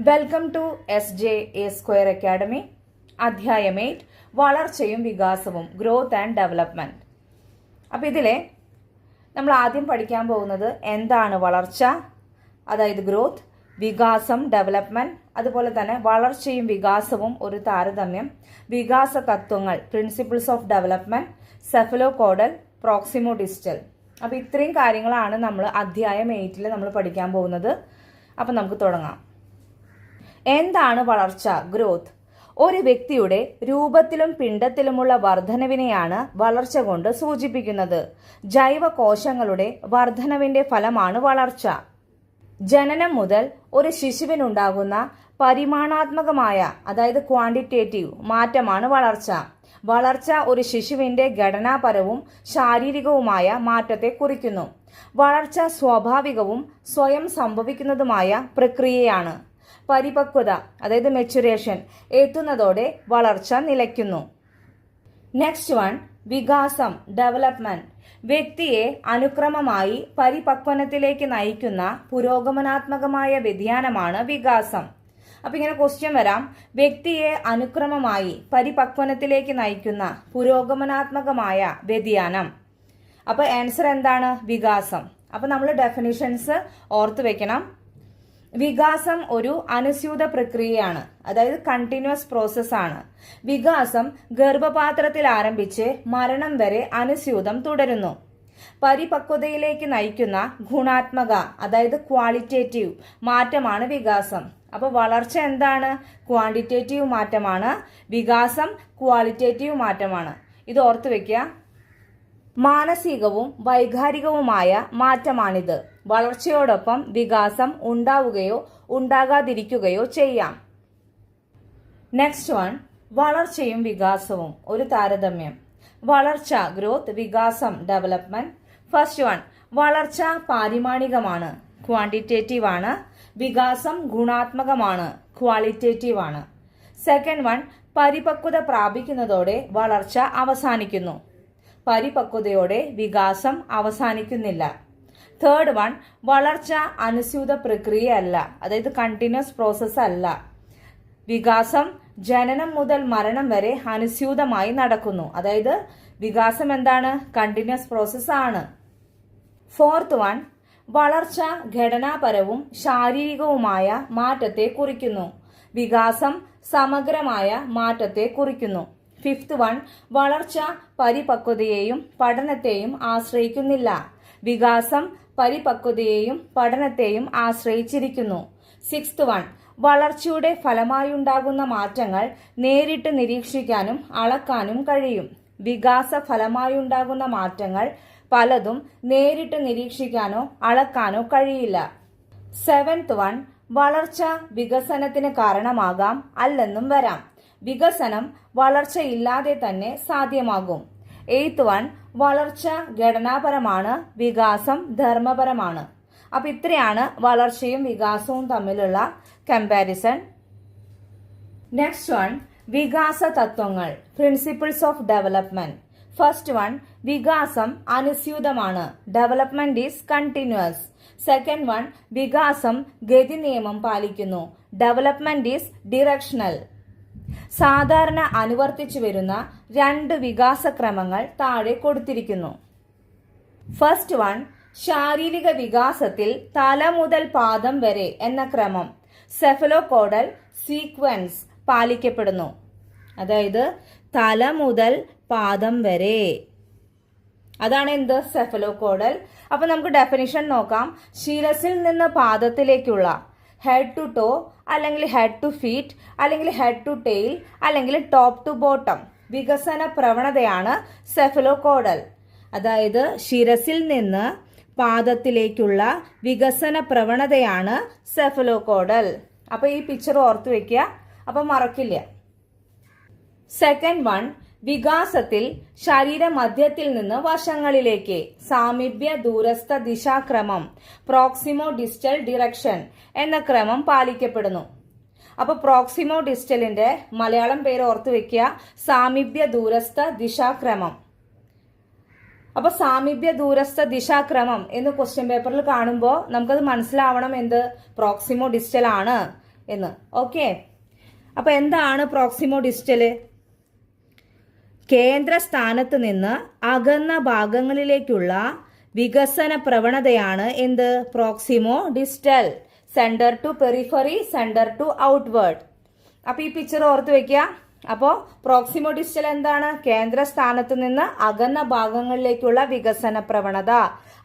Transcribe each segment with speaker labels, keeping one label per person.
Speaker 1: Welcome to SJ A² academy. അധ്യായം 8 വളർച്ചയും വികാസവും, growth and development. അപ്പോൾ ഇതിലെ നമ്മൾ ആദ്യം പഠിക്കാൻ പോകുന്നത് എന്താണ് വളർച്ച, അതായത് ഗ്രോത്ത്, വികാസം, ഡെവലപ്മെന്റ്, അതുപോലെ തന്നെ വളർച്ചയും വികാസവും ഒരു താരതമ്യം, വികാസ തത്വങ്ങൾ, principles of development, cephalocaudal, proximodistal. അപ്പോൾ ഇത്രയും കാര്യങ്ങളാണ് നമ്മൾ അധ്യായം 8 നമ്മൾ പഠിക്കാൻ പോകുന്നത്. അപ്പം നമുക്ക് തുടങ്ങാം. എന്താണ് വളർച്ച, ഗ്രോത്ത്? ഒരു വ്യക്തിയുടെ രൂപത്തിലും പിണ്ഡത്തിലുമുള്ള വർധനവിനെയാണ് വളർച്ച കൊണ്ട് സൂചിപ്പിക്കുന്നത്. ജൈവകോശങ്ങളുടെ വർധനവിന്റെ ഫലമാണ് വളർച്ച. ജനനം മുതൽ ഒരു ശിശുവിനുണ്ടാകുന്ന പരിമാണാത്മകമായ, അതായത് ക്വാണ്ടിറ്റേറ്റീവ് മാറ്റമാണ് വളർച്ച. വളർച്ച ഒരു ശിശുവിന്റെ ഘടനാപരവും ശാരീരികവുമായ മാറ്റത്തെ കുറിക്കുന്നു. വളർച്ച സ്വാഭാവികവും സ്വയം സംഭവിക്കുന്നതുമായ പ്രക്രിയയാണ്. പരിപക്വത, അതായത് മെച്ചുറേഷൻ എത്തുന്നതോടെ വളർച്ച നിലയ്ക്കുന്നു. നെക്സ്റ്റ് വൺ, വികാസം, ഡെവലപ്മെന്റ്. വ്യക്തിയെ അനുക്രമമായി പരിപക്വനത്തിലേക്ക് നയിക്കുന്ന പുരോഗമനാത്മകമായ വ്യതിയാനമാണ് വികാസം. അപ്പൊ ഇങ്ങനെ ക്വസ്റ്റ്യൻ വരാം, വ്യക്തിയെ അനുക്രമമായി പരിപക്വനത്തിലേക്ക് നയിക്കുന്ന പുരോഗമനാത്മകമായ വ്യതിയാനം. അപ്പൊ ആൻസർ എന്താണ്? വികാസം. അപ്പൊ നമ്മൾ ഡെഫിനിഷൻസ് ഓർത്തു വെക്കണം. വികാസം ഒരു അനുസ്യൂത പ്രക്രിയയാണ്, അതായത് കണ്ടിന്യൂസ് പ്രോസസ് ആണ്. വികാസം ഗർഭപാത്രത്തിൽ ആരംഭിച്ച് മരണം വരെ അനുസ്യൂതം തുടരുന്നു. പരിപക്വതയിലേക്ക് നയിക്കുന്ന ഗുണാത്മക, അതായത് ക്വാളിറ്റേറ്റീവ് മാറ്റമാണ് വികാസം. അപ്പോൾ വളർച്ച എന്താണ്? ക്വാണ്ടിറ്റേറ്റീവ് മാറ്റമാണ്. വികാസം ക്വാളിറ്റേറ്റീവ് മാറ്റമാണ്. ഇത് ഓർത്തു വെക്കുക. മാനസികവും വൈകാരികവുമായ മാറ്റമാണിത്. വളർച്ചയോടൊപ്പം വികാസം ഉണ്ടാവുകയോ ഉണ്ടാകാതിരിക്കുകയോ ചെയ്യാം. നെക്സ്റ്റ് വൺ, വളർച്ചയും വികാസവും ഒരു താരതമ്യം. വളർച്ച, ഗ്രോത്ത്, വികാസം, ഡെവലപ്മെന്റ്. ഫസ്റ്റ് വൺ, വളർച്ച പാരിമാണികമാണ്, ക്വാണ്ടിറ്റേറ്റീവ് ആണ്. വികാസം ഗുണാത്മകമാണ്, ക്വാളിറ്റേറ്റീവ് ആണ്. സെക്കൻഡ് വൺ, പരിപക്വത പ്രാപിക്കുന്നതോടെ വളർച്ച അവസാനിക്കുന്നു. പരിപക്വതയോടെ വികാസം അവസാനിക്കുന്നില്ല. തേർഡ് വൺ, വളർച്ച അനുസ്യൂത പ്രക്രിയയല്ല, അതായത് കണ്ടിന്യൂസ് പ്രോസസ് അല്ല. വികാസം ജനനം മുതൽ മരണം വരെ അനുസ്യൂതമായി നടക്കുന്നു, അതായത് വികാസം എന്താണ്? കണ്ടിന്യൂസ് പ്രോസസ് ആണ്. ഫോർത്ത് വൺ, വളർച്ച ഘടനാപരവും ശാരീരികവുമായ മാറ്റത്തെ കുറിക്കുന്നു. വികാസം സമഗ്രമായ മാറ്റത്തെ കുറിക്കുന്നു. ഫിഫ്ത്ത് വൺ, വളർച്ച പരിപക്വതയെയും പഠനത്തെയും ആശ്രയിക്കുന്നില്ല. വികാസം പരിപക്വതയെയും പഠനത്തെയും ആശ്രയിച്ചിരിക്കുന്നു. സിക്സ്ത് വൺ, വളർച്ചയുടെ ഫലമായുണ്ടാകുന്ന മാറ്റങ്ങൾ നേരിട്ട് നിരീക്ഷിക്കാനും അളക്കാനും കഴിയും. വികാസ ഫലമായുണ്ടാകുന്ന മാറ്റങ്ങൾ പലതും നേരിട്ട് നിരീക്ഷിക്കാനോ അളക്കാനോ കഴിയില്ല. സെവൻത് വൺ, വളർച്ച വികസനത്തിന് കാരണമാകാം, അല്ലെന്നും വരാം. വികസനം വളർച്ചയില്ലാതെ തന്നെ സാധ്യമാകും. എയ്ത്ത് വൺ, വളർച്ച ഘടനാപരമാണ്, വികാസം ധർമ്മപരമാണ്. അപ്പൊ ഇത്രയാണ് വളർച്ചയും വികാസവും തമ്മിലുള്ള കമ്പാരിസൺ. നെക്സ്റ്റ് വൺ, വികാസ തത്വങ്ങൾ, principles of development. First one, വികാസം അനുസ്യൂതമാണ്, development is continuous. Second one, വികാസം ഗതി നിയമം പാലിക്കുന്നു, ഡെവലപ്മെന്റ് ഈസ് ഡിറക്ഷണൽ. സാധാരണ അനുവർത്തിച്ചു വരുന്ന രണ്ട് വികാസക്രമങ്ങൾ താഴെ കൊടുത്തിരിക്കുന്നു. ഫസ്റ്റ് വൺ, ശാരീരിക വികാസത്തിൽ തല മുതൽ പാദം വരെ എന്ന ക്രമം, സെഫലോകോഡൽ സീക്വൻസ് പാലിക്കപ്പെടുന്നു. അതായത് തല മുതൽ പാദം വരെ, അതാണ് എന്ത്? സെഫലോകോഡൽ. അപ്പൊ നമുക്ക് ഡെഫിനിഷൻ നോക്കാം. ശിരസിൽ നിന്ന് പാദത്തിലേക്കുള്ള, ഹെഡ് ടു ടോ അല്ലെങ്കിൽ ഹെഡ് ടു ഫീറ്റ് അല്ലെങ്കിൽ ഹെഡ് ടു ടെയിൽ അല്ലെങ്കിൽ ടോപ്പ് ടു ബോട്ടം വികസന പ്രവണതയാണ് സെഫലോകോഡൽ. അതായത് ശിരസിൽ നിന്ന് പാദത്തിലേക്കുള്ള വികസന പ്രവണതയാണ് സെഫലോകോഡൽ. അപ്പൊ ഈ പിക്ചർ ഓർത്തു വെക്കുക, അപ്പൊ മറക്കില്ല. സെക്കൻഡ് വൺ, വികാസത്തിൽ ശരീരമധ്യത്തിൽ നിന്ന് വശങ്ങളിലേക്ക്, സാമീപ്യ ദൂരസ്ഥ ദിശാക്രമം, പ്രോക്സിമോ ഡിസ്റ്റൽ ഡിറക്ഷൻ എന്ന ക്രമം പാലിക്കപ്പെടുന്നു. അപ്പൊ പ്രോക്സിമോ ഡിസ്റ്റലിന്റെ മലയാളം പേര് ഓർത്തു വെക്കുക, സാമീപ്യ ദൂരസ്ഥ ദിശാക്രമം. അപ്പൊ സാമീപ്യ ദൂരസ്ഥ ദിശാക്രമം എന്ന് ക്വസ്റ്റ്യൻ പേപ്പറിൽ കാണുമ്പോൾ നമുക്കത് മനസ്സിലാവണം എന്ത്? പ്രോക്സിമോ ഡിസ്റ്റൽ ആണ്. എന്ന്. ഓക്കെ, അപ്പൊ എന്താണ് പ്രോക്സിമോ ഡിസ്റ്റല്? കേന്ദ്ര സ്ഥാനത്ത് നിന്ന് അകന്ന ഭാഗങ്ങളിലേക്കുള്ള വികസന പ്രവണതയാണ് എന്ത്? Proximodistal. Centre to periphery, centre to outward. അപ്പൊ ഈ പിക്ചർ ഓർത്ത് വെക്കുക. അപ്പോ പ്രോക്സിമോ ഡിസ്റ്റൽ എന്താണ്? കേന്ദ്ര സ്ഥാനത്ത് നിന്ന് അകന്ന ഭാഗങ്ങളിലേക്കുള്ള വികസന പ്രവണത,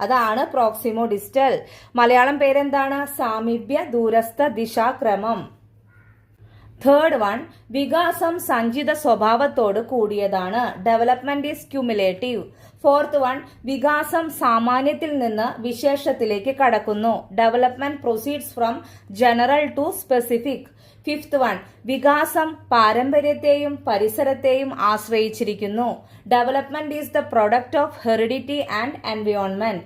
Speaker 1: അതാണ് പ്രോക്സിമോ ഡിസ്റ്റൽ. മലയാളം പേരെന്താണ്? സാമീപ്യ ദൂരസ്ഥ ദിശാക്രമം. തേർഡ് വൺ, വികാസം സഞ്ചിത സ്വഭാവത്തോട് കൂടിയതാണ്. Development is cumulative. Fourth one, വികാസം സാമാന്യത്തിൽ നിന്ന് വിശേഷത്തിലേക്ക് കടക്കുന്നു. Development proceeds from general to specific. Fifth one, വികാസം പാരമ്പര്യത്തെയും പരിസരത്തെയും ആശ്രയിച്ചിരിക്കുന്നു. Development is the product of heredity and environment.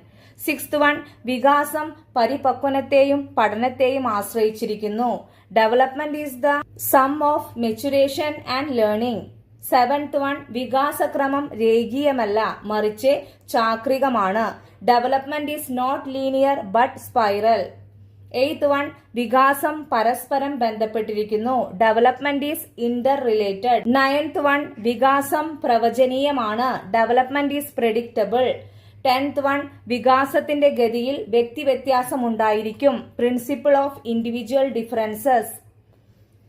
Speaker 1: Sixth one, വികാസം പരിപക്വനത്തെയും പഠനത്തെയും ആശ്രയിച്ചിരിക്കുന്നു. Development is the sum of maturation and learning. Seventh one, വികാസക്രമം രേഖീയമല്ല, മറിച്ച് ചാക്രികമാണ്. Development is not linear but spiral. Eighth one, വികാസം പരസ്പരം ബന്ധപ്പെട്ടിരിക്കുന്നു. Development is interrelated. Ninth one, വികാസം പ്രവചനീയമാണ്. Development is predictable. 10th one, വികാസത്തിന്റെ ഗതിയിൽ വ്യക്തിവ്യത്യാസം ഉണ്ടായിരിക്കും. Principle of individual differences.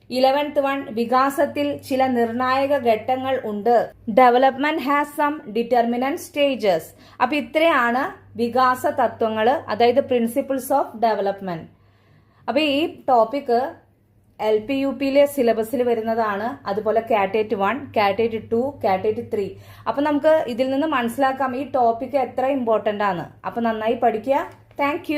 Speaker 1: 11th one, വികാസത്തിൽ ചില നിർണായക ഘട്ടങ്ങൾ ഉണ്ട്. Development has some determinant stages. അപ്പൊ ഇത്രയാണ് വികാസ തത്വങ്ങൾ, അതായത് പ്രിൻസിപ്പിൾസ് ഓഫ് ഡെവലപ്മെന്റ്. അപ്പൊ ഈ ടോപ്പിക് LP UPയിലെ സിലബസിൽ വരുന്നതാണ്. അതുപോലെ കാറ്റേറ്റ് 1, കാറ്റേറ്റ് 2, കാറ്റേറ്റ് 3. അപ്പൊ നമുക്ക് ഇതിൽ നിന്ന് മനസ്സിലാക്കാം ഈ ടോപ്പിക് എത്ര ഇമ്പോർട്ടന്റ് ആണ്. അപ്പൊ നന്നായി പഠിക്കുക. താങ്ക്